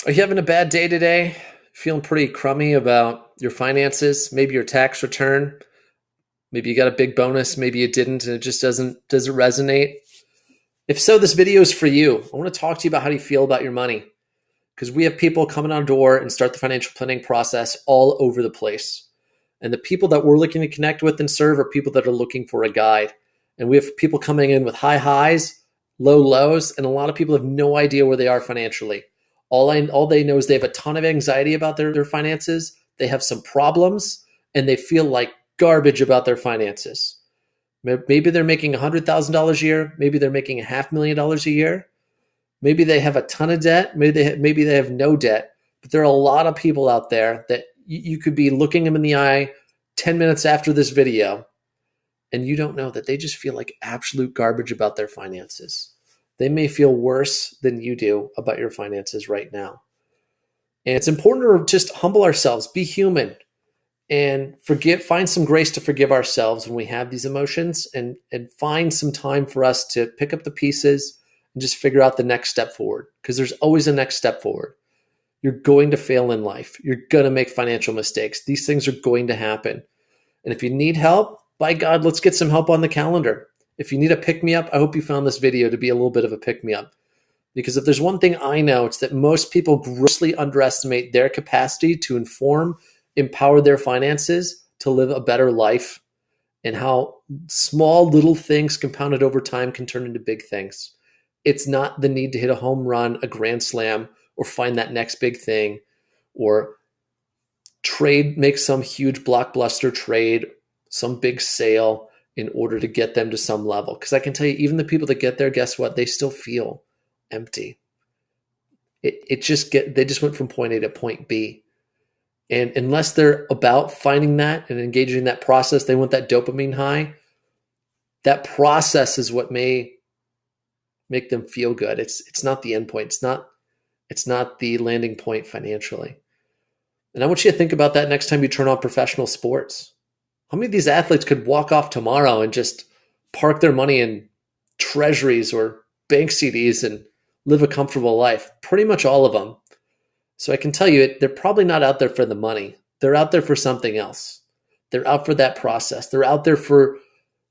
Are you having a bad day today? Feeling pretty crummy about your finances? Maybe your tax return? Maybe you got a big bonus, maybe you didn't, and it just doesn't resonate. If so, this video is for you. I want to talk to you about how do you feel about your money. Because we have people come in our door and start the financial planning process all over the place. And the people that we're looking to connect with and serve are people that are looking for a guide. And we have people coming in with high highs, low lows, and a lot of people have no idea where they are financially. All they know is they have a ton of anxiety about their finances. They have some problems, and they feel like garbage about their finances. Maybe they're making $100,000 a year. Maybe they're making $500,000 a year. Maybe they have a ton of debt. Maybe they have no debt. But there are a lot of people out there that you could be looking them in the eye 10 minutes after this video, and you don't know that they just feel like absolute garbage about their finances. They may feel worse than you do about your finances right now. And it's important to just humble ourselves, be human, and find some grace to forgive ourselves when we have these emotions, and find some time for us to pick up the pieces and just figure out the next step forward, because there's always a next step forward. You're going to fail in life. You're going to make financial mistakes. These things are going to happen. And if you need help, by God, let's get some help on the calendar. If you need a pick-me-up, I hope you found this video to be a little bit of a pick-me-up. Because if there's one thing I know, it's that most people grossly underestimate their capacity to empower their finances to live a better life, and how small little things compounded over time can turn into big things. It's not the need to hit a home run, a grand slam, or find that next big thing, or make some huge blockbuster trade, some big sale in order to get them to some level. Because I can tell you, even the people that get there, guess what? They still feel empty. They just went from point A to point B. And unless they're about finding that and engaging in that process, they want that dopamine high. That process is what may make them feel good. It's not the end point. It's not the landing point financially. And I want you to think about that next time you turn on professional sports. How many of these athletes could walk off tomorrow and just park their money in treasuries or bank CDs and live a comfortable life? Pretty much all of them. So I can tell you, they're probably not out there for the money. They're out there for something else. They're out for that process. They're out there for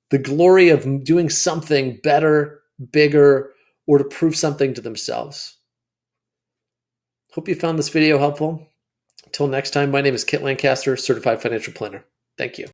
the glory of doing something better, bigger, or to prove something to themselves. Hope you found this video helpful. Until next time, my name is Kit Lancaster, Certified Financial Planner. Thank you.